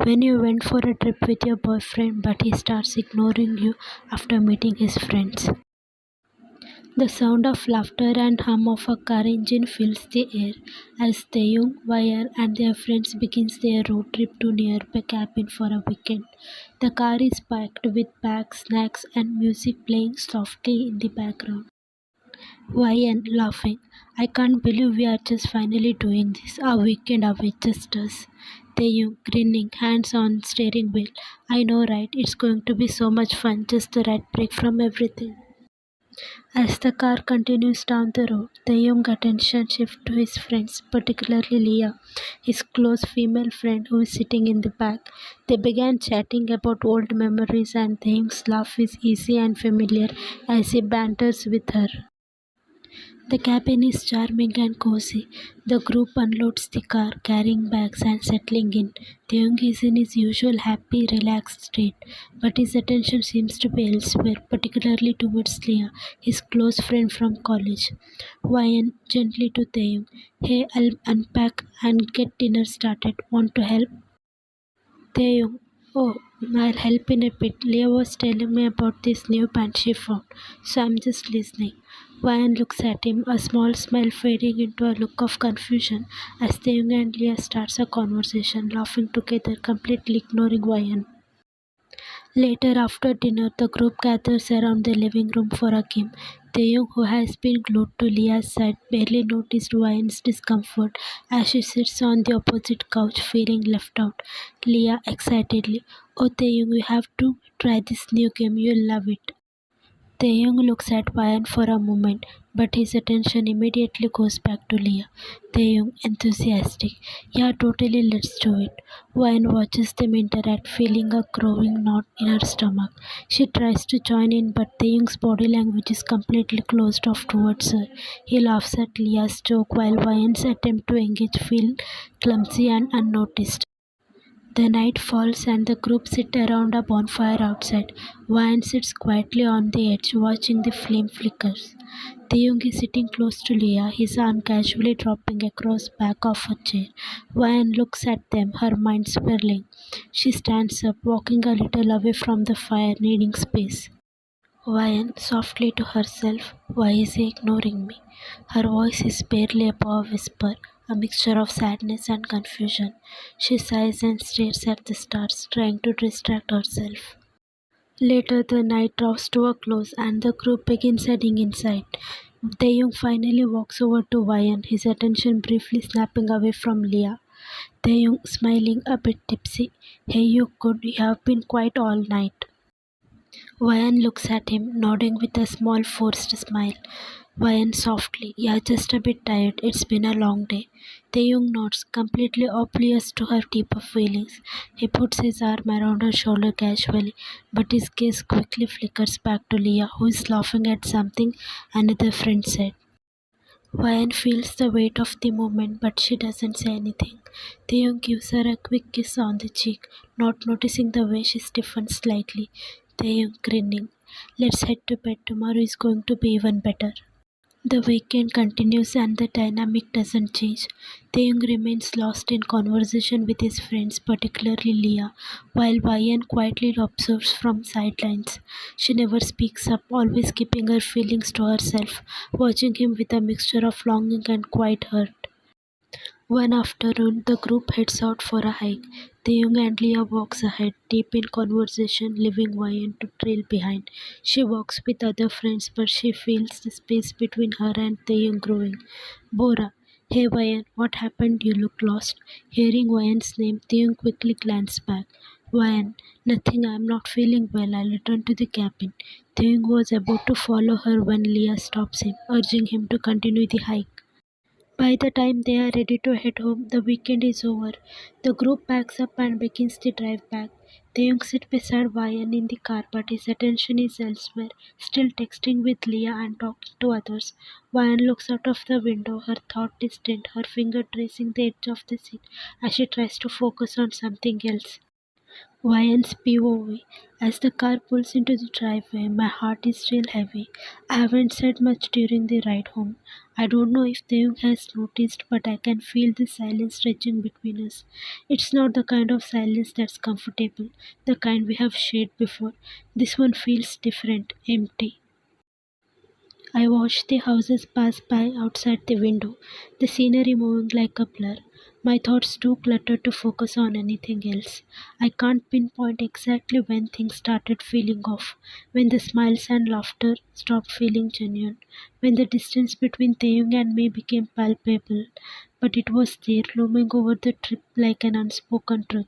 When you went for a trip with your boyfriend but he starts ignoring you after meeting his friends. The sound of laughter and hum of a car engine fills the air as Taeyong, Wire and their friends begins their road trip to nearby cabin for a weekend. The car is packed with bags, snacks and music playing softly in the background. Wyan laughing. I can't believe we are just finally doing this. A weekend away, just us. Taeyong grinning, hands on steering wheel. I know, right? It's going to be so much fun, just the right break from everything. As the car continues down the road, the young attention shifts to his friends, particularly Leah, his close female friend who is sitting in the back. They began chatting about old memories, and the young's laugh is easy and familiar as he banters with her. The cabin is charming and cozy. The group unloads the car, carrying bags and settling in. Taeyong is in his usual happy, relaxed state, but his attention seems to be elsewhere, particularly towards Leah, his close friend from college. Wyan gently to Taeyong. Hey, I'll unpack and get dinner started. Want to help? Taeyong. Oh, I'll help in a bit. Leah was telling me about this new band she found, so I'm just listening. Ryan looks at him, a small smile fading into a look of confusion as Taeyong and Leah starts a conversation, laughing together, completely ignoring Ryan. Later, after dinner, the group gathers around the living room for a game. Taeyong, who has been glued to Leah's side, barely noticed Ryan's discomfort as she sits on the opposite couch, feeling left out. Leah excitedly, "Oh, Taeyong, you have to try this new game. You'll love it." Taeyong looks at Ryan for a moment, but his attention immediately goes back to Leah. Taeyong, enthusiastic. Yeah, totally, let's do it. Ryan watches them interact, feeling a growing knot in her stomach. She tries to join in, but Taeyong's body language is completely closed off towards her. He laughs at Leah's joke while Ryan's attempt to engage feels clumsy and unnoticed. The night falls and the group sit around a bonfire outside. Ryan sits quietly on the edge, watching the flame flickers. Taeyong is sitting close to Leah, his arm casually dropping across back of her chair. Ryan looks at them, her mind swirling. She stands up, walking a little away from the fire, needing space. Ryan, softly to herself, why is he ignoring me? Her voice is barely above a whisper, a mixture of sadness and confusion. She sighs and stares at the stars, trying to distract herself. Later, the night draws to a close and the group begins heading inside. Taeyong finally walks over to Ryan, his attention briefly snapping away from Leah. Taeyong, smiling a bit tipsy. Hey, you good, you have been quiet all night. Ryan looks at him, nodding with a small forced smile. Ryan softly, yeah, just a bit tired. It's been a long day. Taeyong nods, completely oblivious to her deeper feelings. He puts his arm around her shoulder casually, but his gaze quickly flickers back to Leah, who is laughing at something another friend said. Ryan feels the weight of the moment, but she doesn't say anything. Taeyong gives her a quick kiss on the cheek, not noticing the way she stiffens slightly. Taeyong grinning. Let's head to bed. Tomorrow is going to be even better. The weekend continues and the dynamic doesn't change. Taeyong remains lost in conversation with his friends, particularly Leah, while Ryan quietly observes from sidelines. She never speaks up, always keeping her feelings to herself, watching him with a mixture of longing and quiet hurt. One afternoon, the group heads out for a hike. Taeyong and Leah walks ahead, deep in conversation, leaving Ryan to trail behind. She walks with other friends, but she feels the space between her and Taeyong growing. Bora. Hey Ryan, what happened? You look lost. Hearing Ryan's name, Taeyong quickly glanced back. Ryan, nothing, I'm not feeling well. I'll return to the cabin. Taeyong was about to follow her when Leah stops him, urging him to continue the hike. By the time they are ready to head home, the weekend is over. The group packs up and begins the drive back. Taeyong sits beside Ryan in the car, but his attention is elsewhere, still texting with Leah and talking to others. Ryan looks out of the window, her thought distant, her finger tracing the edge of the seat as she tries to focus on something else. Vian's POV. As the car pulls into the driveway, my heart is still heavy. I haven't said much during the ride home. I don't know if Dev has noticed, but I can feel the silence stretching between us. It's not the kind of silence that's comfortable, the kind we have shared before. This one feels different, empty. I watched the houses pass by outside the window, the scenery moving like a blur. My thoughts too cluttered to focus on anything else. I can't pinpoint exactly when things started feeling off, when the smiles and laughter stopped feeling genuine, when the distance between Taeyong and me became palpable, but it was there looming over the trip like an unspoken truth.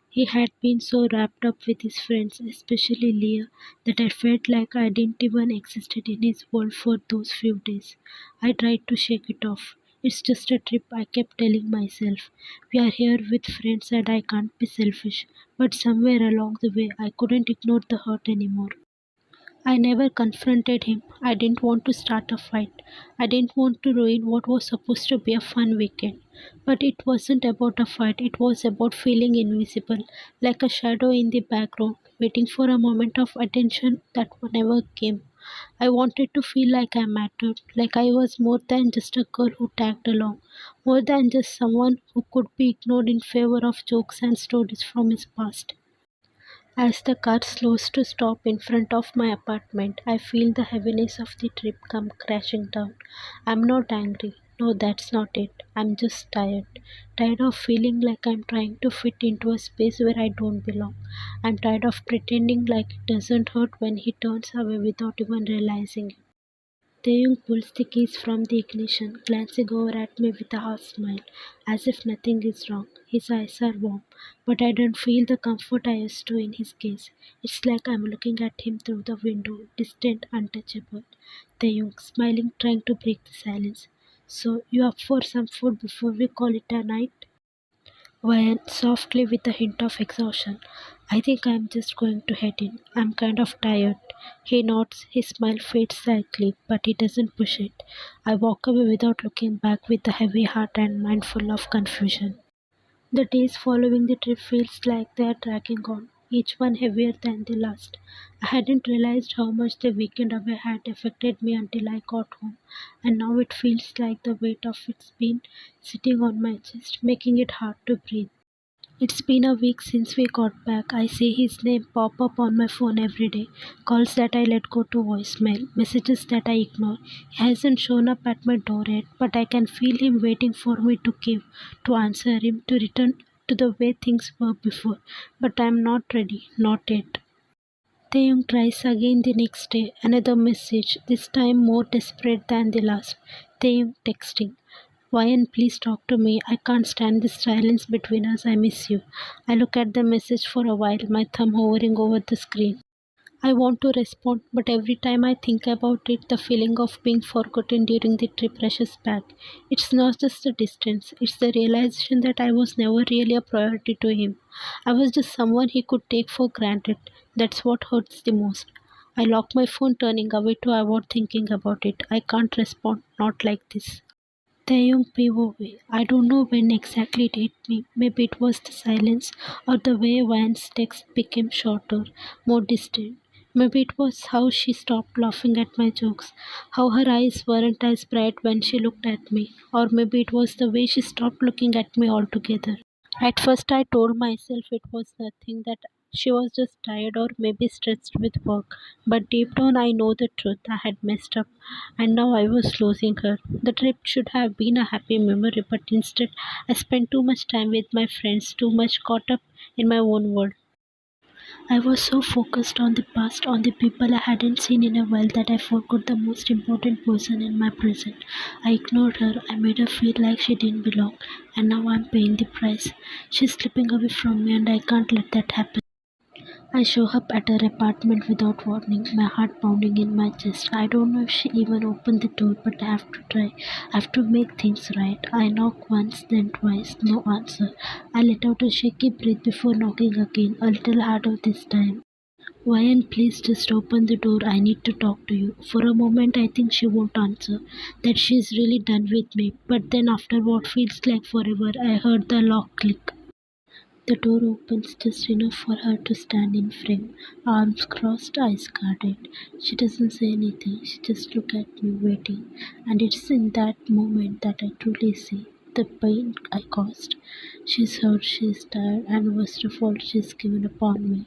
He had been so wrapped up with his friends, especially Leah, that I felt like I didn't even exist in his world for those few days. I tried to shake it off. It's just a trip, I kept telling myself. We are here with friends and I can't be selfish. But somewhere along the way, I couldn't ignore the hurt anymore. I never confronted him. I didn't want to start a fight. I didn't want to ruin what was supposed to be a fun weekend. But it wasn't about a fight, it was about feeling invisible, like a shadow in the background, waiting for a moment of attention that never came. I wanted to feel like I mattered, like I was more than just a girl who tagged along, more than just someone who could be ignored in favor of jokes and stories from his past. As the car slows to stop in front of my apartment, I feel the heaviness of the trip come crashing down. I'm not angry. No, that's not it. I'm just tired. Tired of feeling like I'm trying to fit into a space where I don't belong. I'm tired of pretending like it doesn't hurt when he turns away without even realizing it. Taeyong pulls the keys from the ignition, glancing over at me with a half smile, as if nothing is wrong. His eyes are warm, but I don't feel the comfort I used to in his gaze. It's like I'm looking at him through the window, distant, untouchable. Taeyong, smiling, trying to break the silence. So, you up for some food before we call it a night? Ryan softly with a hint of exhaustion. I think I'm just going to head in. I'm kind of tired. He nods, his smile fades slightly, but he doesn't push it. I walk away without looking back with a heavy heart and mind full of confusion. The days following the trip feels like they are dragging on, each one heavier than the last. I hadn't realized how much the weekend away had affected me until I got home, and now it feels like the weight of it's been sitting on my chest, making it hard to breathe. It's been a week since we got back. I see his name pop up on my phone every day. Calls that I let go to voicemail, messages that I ignore. He hasn't shown up at my door yet, but I can feel him waiting for me to give, to answer him, to return to the way things were before. But I'm not ready, not yet. Taeyong tries again the next day, another message, this time more desperate than the last. Taeyong texting. Ryan, please talk to me. I can't stand this silence between us. I miss you. I look at the message for a while, my thumb hovering over the screen. I want to respond, but every time I think about it, the feeling of being forgotten during the trip rushes back. It's not just the distance, it's the realization that I was never really a priority to him. I was just someone he could take for granted. That's what hurts the most. I lock my phone, turning away to avoid thinking about it. I can't respond, not like this. Taeyong POV. I don't know when exactly it hit me. Maybe it was the silence or the way Van's text became shorter, more distant. Maybe it was how she stopped laughing at my jokes, how her eyes weren't as bright when she looked at me, or maybe it was the way she stopped looking at me altogether. At first, I told myself it was nothing, that she was just tired or maybe stressed with work. But deep down, I know the truth. I had messed up, and now I was losing her. The trip should have been a happy memory, but instead, I spent too much time with my friends, too much caught up in my own world. I was so focused on the past, on the people I hadn't seen in a while, that I forgot the most important person in my present. I ignored her, I made her feel like she didn't belong, and now I'm paying the price. She's slipping away from me, and I can't let that happen. I show up at her apartment without warning, my heart pounding in my chest. I don't know if she even opened the door, but I have to try. I have to make things right. I knock once, then twice, no answer. I let out a shaky breath before knocking again, a little harder this time. Ryan, please just open the door. I need to talk to you. For a moment, I think she won't answer, that she's really done with me. But then, after what feels like forever, I heard the lock click. The door opens just enough for her to stand in frame, arms crossed, eyes guarded. She doesn't say anything, she just looks at me, waiting. And it's in that moment that I truly see the pain I caused. She's hurt, she's tired, and worst of all, she's given up on me.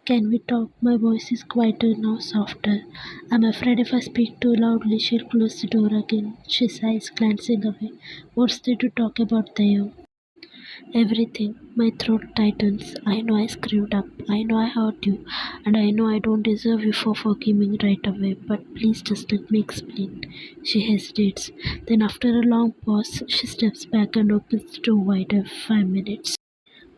Can we talk? My voice is quieter now, softer. I'm afraid if I speak too loudly, she'll close the door again. She sighs, glancing away. What's there to talk about, Theo? Everything. My throat tightens. I know I screwed up. I know I hurt you. And I know I don't deserve you for forgiving right away. But please just let me explain. She hesitates. Then, after a long pause, she steps back and opens the door wider. 5 minutes.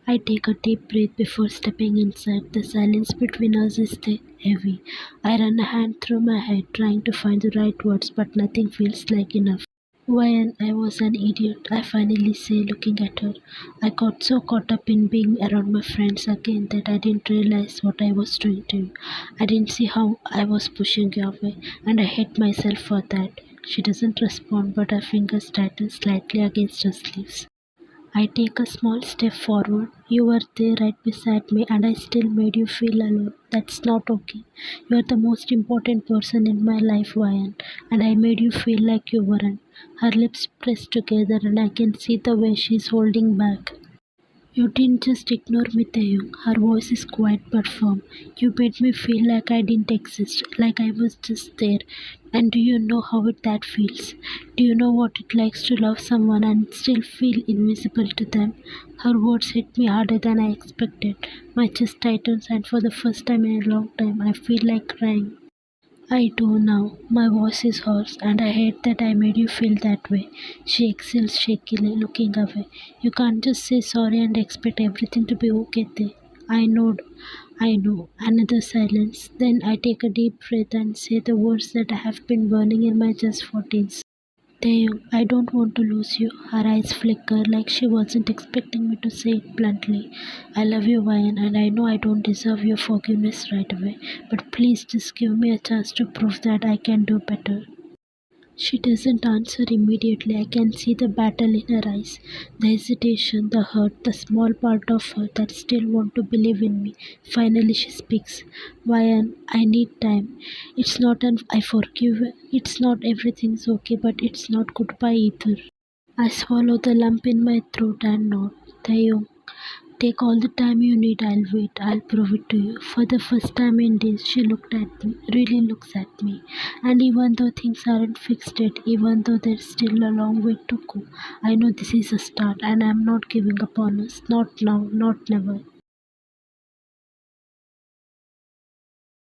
I take a deep breath before stepping inside. The silence between us is thick, heavy. I run a hand through my head, trying to find the right words, but nothing feels like enough. When I was an idiot, I finally say, looking at her. I got so caught up in being around my friends again that I didn't realize what I was doing to you. I didn't see how I was pushing you away, and I hate myself for that. She doesn't respond, but her fingers tighten slightly against her sleeves. I take a small step forward. You were there right beside me, and I still made you feel alone. That's not okay. You are the most important person in my life, Ryan, and I made you feel like you weren't. Her lips press together, and I can see the way she's holding back. You didn't just ignore me, Taeyong. Her voice is quiet but firm. You made me feel like I didn't exist, like I was just there. And do you know how that feels? Do you know what it likes to love someone and still feel invisible to them? Her words hit me harder than I expected. My chest tightens, and for the first time in a long time, I feel like crying. I do now. My voice is hoarse, and I hate that I made you feel that way. She exhales shakily, looking away. You can't just say sorry and expect everything to be okay there. I know, I know. Another silence. Then I take a deep breath and say the words that have been burning in my chest for days. Taeyong, I don't want to lose you. Her eyes flicker like she wasn't expecting me to say it bluntly. I love you, Ryan, and I know I don't deserve your forgiveness right away. But please just give me a chance to prove that I can do better. She doesn't answer immediately. I can see the battle in her eyes, the hesitation, the hurt, the small part of her that still want to believe in me. Finally she speaks. Ryan, I need time. It's not an I forgive. It's not everything's okay, but it's not goodbye either. I swallow the lump in my throat and nod. Tayo, take all the time you need. I'll wait. I'll prove it to you. For the first time in days, she looked at me, really looks at me. And even though things aren't fixed yet, even though there's still a long way to go, I know this is a start and I'm not giving up on us. Not now, not never.